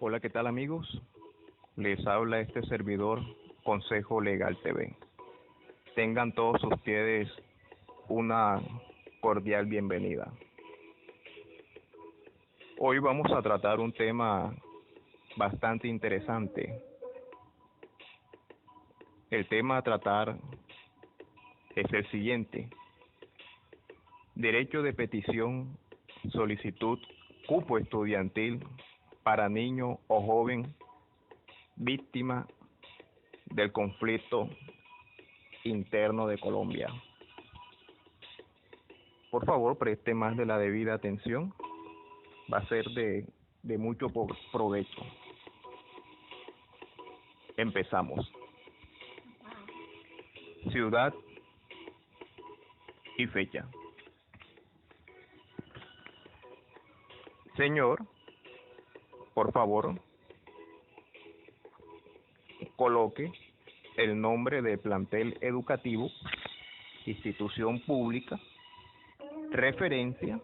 Hola, ¿qué tal amigos? Les habla este servidor Consejo Legal TV. Tengan todos ustedes una cordial bienvenida. Hoy vamos a tratar un tema bastante interesante. El tema a tratar es el siguiente: derecho de petición, solicitud, cupo estudiantil para niño o joven víctima del conflicto interno de Colombia. Por favor, preste más de la debida atención. Va a ser de mucho provecho. Empezamos. Ciudad y fecha. Señor, por favor, coloque el nombre del plantel educativo, institución pública, referencia,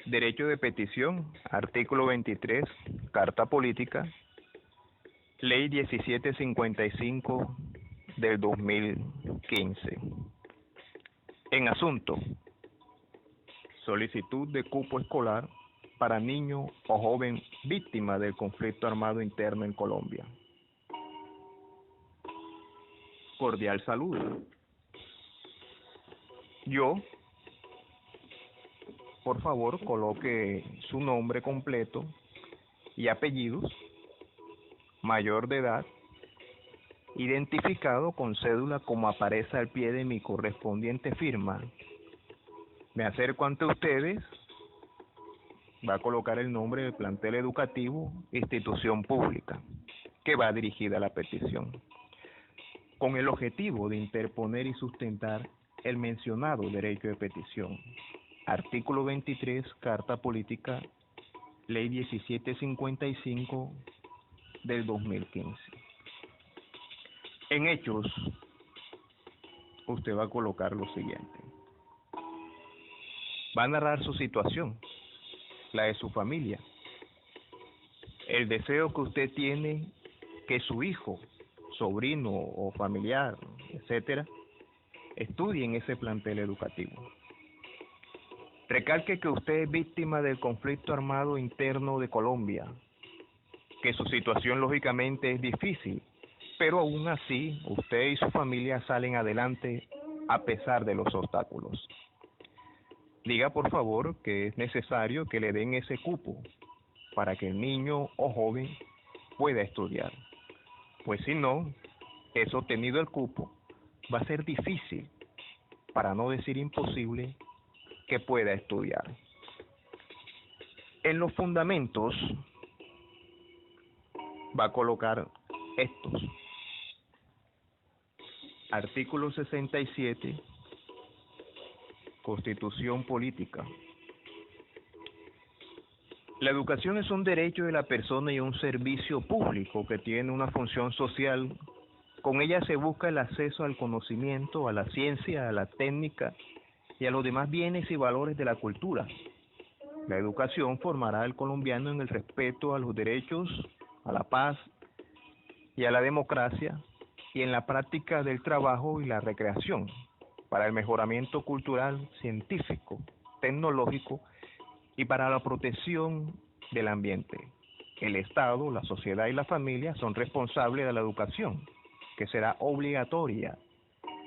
derecho de petición, artículo 23, Carta Política, Ley 1755 del 2015. En asunto: solicitud de cupo escolar para niño o joven víctima del conflicto armado interno en Colombia. Cordial saludo. Yo, por favor, coloque su nombre completo y apellidos, mayor de edad, identificado con cédula como aparece al pie de mi correspondiente firma. Me acerco ante ustedes. Va a colocar el nombre del plantel educativo, institución pública, que va dirigida a la petición, con el objetivo de interponer y sustentar el mencionado derecho de petición. Artículo 23, Carta Política, Ley 1755 del 2015. En hechos, usted va a colocar lo siguiente. Va a narrar su situación, la de su familia, el deseo que usted tiene que su hijo, sobrino o familiar, etcétera, estudie en ese plantel educativo. Recalque que usted es víctima del conflicto armado interno de Colombia, que su situación lógicamente es difícil, pero aún así usted y su familia salen adelante a pesar de los obstáculos. Diga por favor que es necesario que le den ese cupo para que el niño o joven pueda estudiar. Pues si no, es obtenido el cupo, va a ser difícil, para no decir imposible, que pueda estudiar. En los fundamentos va a colocar estos. Artículo 67, Constitución Política. La educación es un derecho de la persona y un servicio público que tiene una función social. Con ella se busca el acceso al conocimiento, a la ciencia, a la técnica y a los demás bienes y valores de la cultura. La educación formará al colombiano en el respeto a los derechos, a la paz y a la democracia, y en la práctica del trabajo y la recreación, para el mejoramiento cultural, científico, tecnológico y para la protección del ambiente. El Estado, la sociedad y la familia son responsables de la educación, que será obligatoria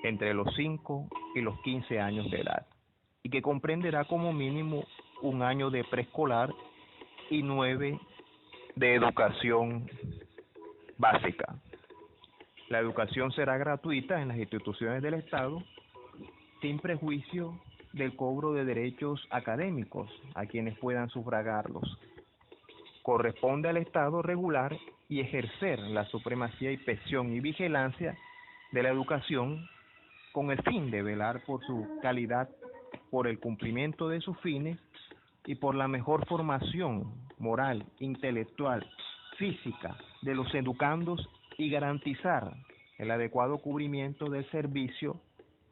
entre los 5 y los 15 años de edad, y que comprenderá como mínimo un año de preescolar y 9 de educación básica. La educación será gratuita en las instituciones del Estado, sin prejuicio del cobro de derechos académicos a quienes puedan sufragarlos. Corresponde al Estado regular y ejercer la supremacía, inspección y vigilancia de la educación con el fin de velar por su calidad, por el cumplimiento de sus fines y por la mejor formación moral, intelectual, física de los educandos, y garantizar el adecuado cubrimiento del servicio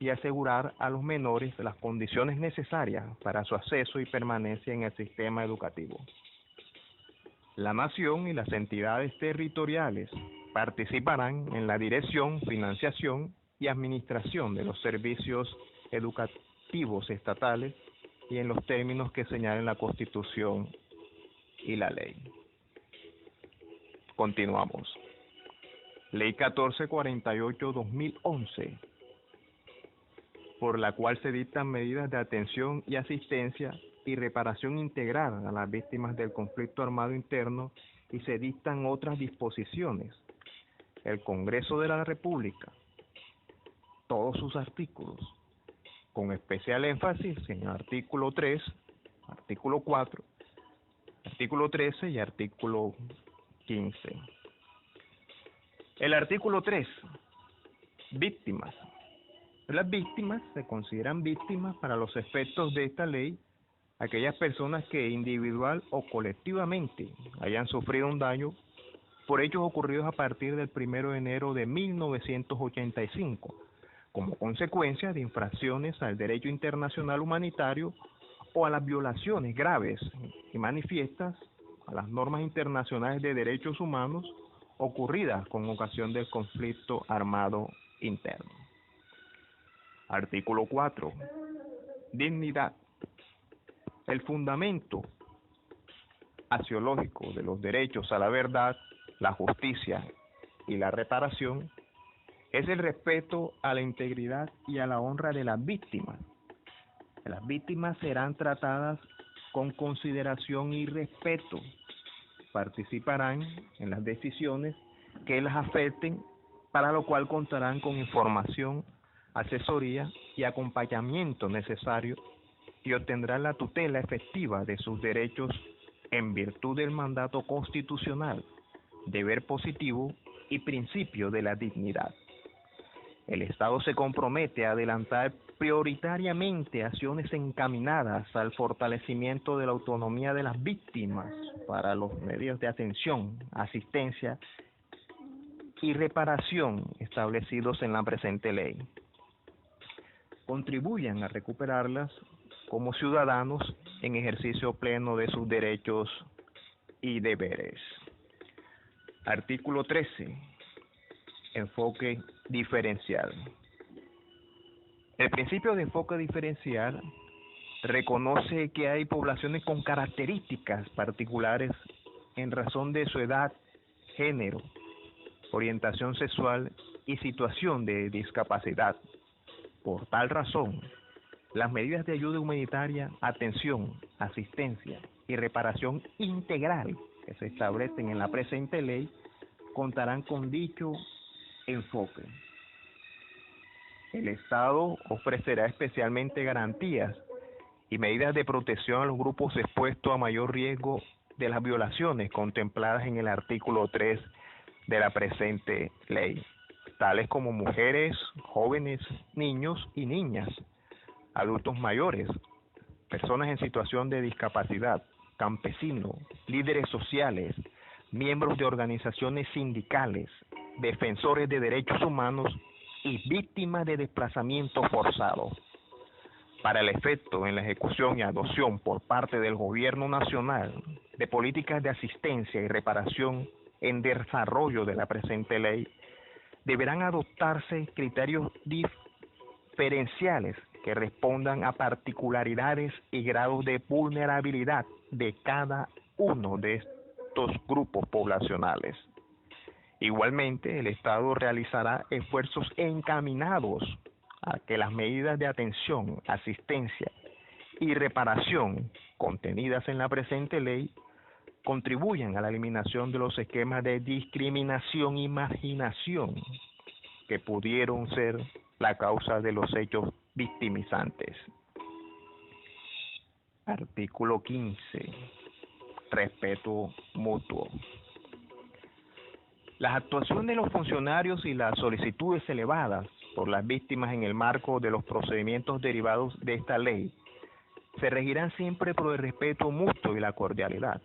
y asegurar a los menores las condiciones necesarias para su acceso y permanencia en el sistema educativo. La nación y las entidades territoriales participarán en la dirección, financiación y administración de los servicios educativos estatales y en los términos que señalen la Constitución y la ley. Continuamos. Ley 1448-2011, por la cual se dictan medidas de atención y asistencia y reparación integral a las víctimas del conflicto armado interno y se dictan otras disposiciones. El Congreso de la República, todos sus artículos, con especial énfasis en el artículo 3, artículo 4, artículo 13 y artículo 15. El artículo 3, víctimas. Las víctimas se consideran víctimas para los efectos de esta ley aquellas personas que individual o colectivamente hayan sufrido un daño por hechos ocurridos a partir del 1 de enero de 1985, como consecuencia de infracciones al derecho internacional humanitario o a las violaciones graves y manifiestas a las normas internacionales de derechos humanos ocurridas con ocasión del conflicto armado interno. Artículo 4. Dignidad. El fundamento axiológico de los derechos a la verdad, la justicia y la reparación es el respeto a la integridad y a la honra de las víctimas. Las víctimas serán tratadas con consideración y respeto. Participarán en las decisiones que las afecten, para lo cual contarán con información, asesoría y acompañamiento necesario y obtendrán la tutela efectiva de sus derechos en virtud del mandato constitucional, deber positivo y principio de la dignidad. El Estado se compromete a adelantar prioritariamente acciones encaminadas al fortalecimiento de la autonomía de las víctimas para los medios de atención, asistencia y reparación establecidos en la presente ley. Contribuyan a recuperarlas como ciudadanos en ejercicio pleno de sus derechos y deberes. Artículo 13. Enfoque diferencial. El principio de enfoque diferencial reconoce que hay poblaciones con características particulares en razón de su edad, género, orientación sexual y situación de discapacidad. Por tal razón, las medidas de ayuda humanitaria, atención, asistencia y reparación integral que se establecen en la presente ley contarán con dicho enfoque. El Estado ofrecerá especialmente garantías y medidas de protección a los grupos expuestos a mayor riesgo de las violaciones contempladas en el artículo 3 de la presente ley, tales como mujeres, jóvenes, niños y niñas, adultos mayores, personas en situación de discapacidad, campesinos, líderes sociales, miembros de organizaciones sindicales, defensores de derechos humanos y víctimas de desplazamiento forzado. Para el efecto en la ejecución y adopción por parte del Gobierno Nacional de políticas de asistencia y reparación en desarrollo de la presente ley, deberán adoptarse criterios diferenciales que respondan a particularidades y grados de vulnerabilidad de cada uno de estos grupos poblacionales. Igualmente, el Estado realizará esfuerzos encaminados a que las medidas de atención, asistencia y reparación contenidas en la presente ley contribuyan a la eliminación de los esquemas de discriminación y marginación que pudieron ser la causa de los hechos victimizantes. Artículo 15. Respeto mutuo. Las actuaciones de los funcionarios y las solicitudes elevadas por las víctimas en el marco de los procedimientos derivados de esta ley se regirán siempre por el respeto mutuo y la cordialidad.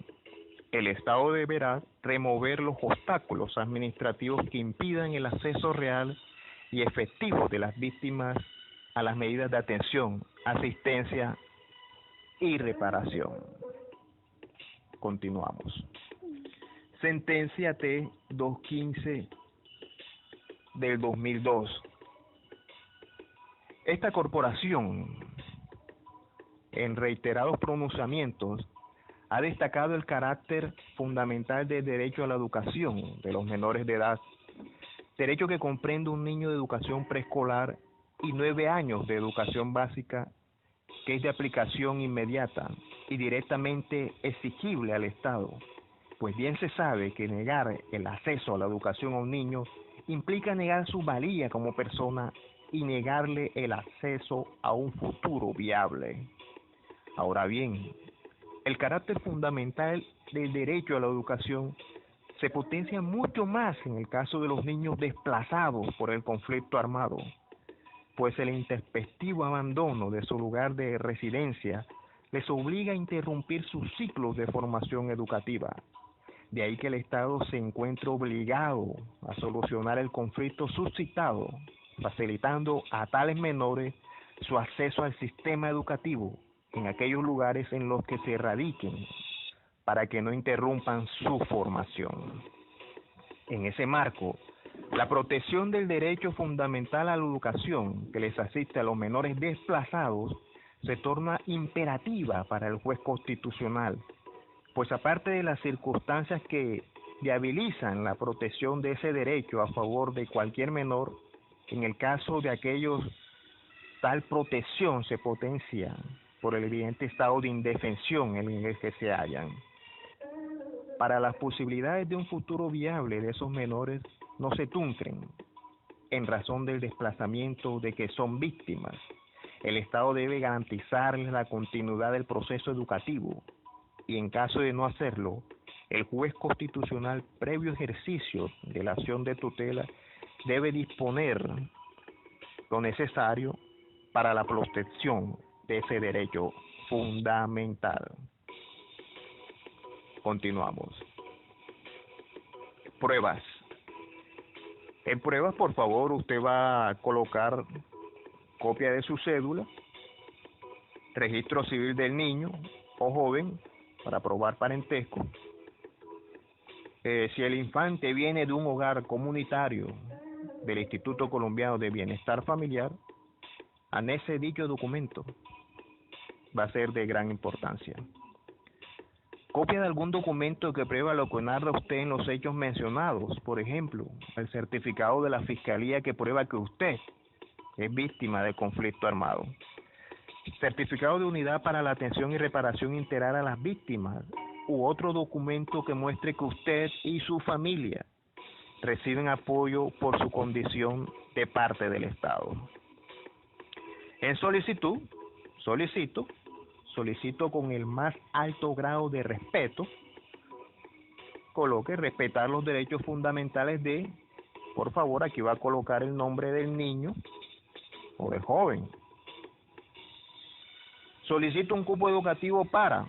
El Estado deberá remover los obstáculos administrativos que impidan el acceso real y efectivo de las víctimas a las medidas de atención, asistencia y reparación. Continuamos. Sentencia T-215 del 2002. Esta corporación, en reiterados pronunciamientos, ha destacado el carácter fundamental del derecho a la educación de los menores de edad, derecho que comprende un niño de educación preescolar y 9 años de educación básica, que es de aplicación inmediata y directamente exigible al Estado, pues bien se sabe que negar el acceso a la educación a un niño implica negar su valía como persona y negarle el acceso a un futuro viable. Ahora bien, el carácter fundamental del derecho a la educación se potencia mucho más en el caso de los niños desplazados por el conflicto armado, pues el intempestivo abandono de su lugar de residencia les obliga a interrumpir sus ciclos de formación educativa. De ahí que el Estado se encuentre obligado a solucionar el conflicto suscitado, facilitando a tales menores su acceso al sistema educativo en aquellos lugares en los que se radiquen, para que no interrumpan su formación. En ese marco, la protección del derecho fundamental a la educación que les asiste a los menores desplazados se torna imperativa para el juez constitucional, pues aparte de las circunstancias que viabilizan la protección de ese derecho a favor de cualquier menor, en el caso de aquellos, tal protección se potencia por el evidente estado de indefensión en el que se hallan. Para las posibilidades de un futuro viable de esos menores no se truncen en razón del desplazamiento de que son víctimas. El Estado debe garantizarles la continuidad del proceso educativo y en caso de no hacerlo, el juez constitucional, previo ejercicio de la acción de tutela, debe disponer lo necesario para la protección de ese derecho fundamental. Continuamos. Pruebas. En pruebas, por favor, usted va a colocar copia de su cédula, registro civil del niño o joven para probar parentesco. Si el infante viene de un hogar comunitario del Instituto Colombiano de Bienestar Familiar, anexe dicho documento. Va a ser de gran importancia. Copia de algún documento que prueba lo que narra usted en los hechos mencionados, por ejemplo, el certificado de la Fiscalía que prueba que usted es víctima de conflicto armado. Certificado de unidad para la atención y reparación integral a las víctimas, u otro documento que muestre que usted y su familia reciben apoyo por su condición de parte del Estado. En solicitud, solicito con el más alto grado de respeto, coloque respetar los derechos fundamentales de, por favor, aquí va a colocar el nombre del niño o del joven. Solicito un cupo educativo para,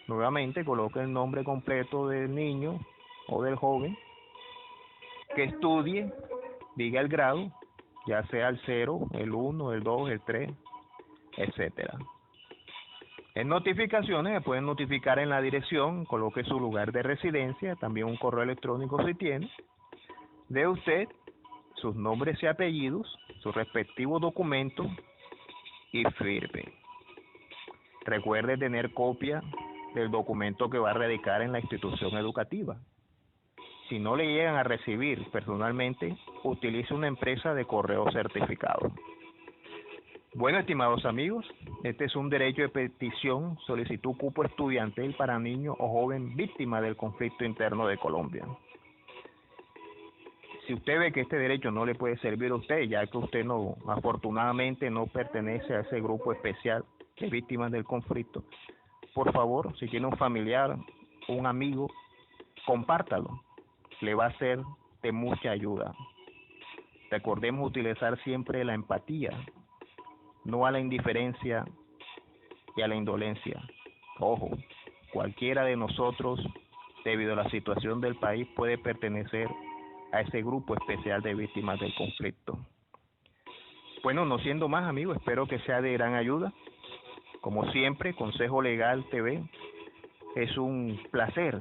nuevamente coloque el nombre completo del niño o del joven, que estudie, diga el grado, ya sea el 0, el 1, el 2, el 3, etcétera. En notificaciones, me pueden notificar en la dirección, coloque su lugar de residencia, también un correo electrónico si tiene, de usted, sus nombres y apellidos, sus respectivos documentos y firme. Recuerde tener copia del documento que va a radicar en la institución educativa. Si no le llegan a recibir personalmente, utilice una empresa de correo certificado. Bueno, estimados amigos, este es un derecho de petición, solicitud cupo estudiantil para niño o joven víctima del conflicto interno de Colombia. Si usted ve que este derecho no le puede servir a usted, ya que usted no, afortunadamente no pertenece a ese grupo especial de víctimas del conflicto, por favor, si tiene un familiar, un amigo, compártalo, le va a ser de mucha ayuda. Recordemos utilizar siempre la empatía, no a la indiferencia y a la indolencia. Ojo, cualquiera de nosotros, debido a la situación del país, puede pertenecer a ese grupo especial de víctimas del conflicto. Bueno, no siendo más, amigos, espero que sea de gran ayuda. Como siempre, Consejo Legal TV, es un placer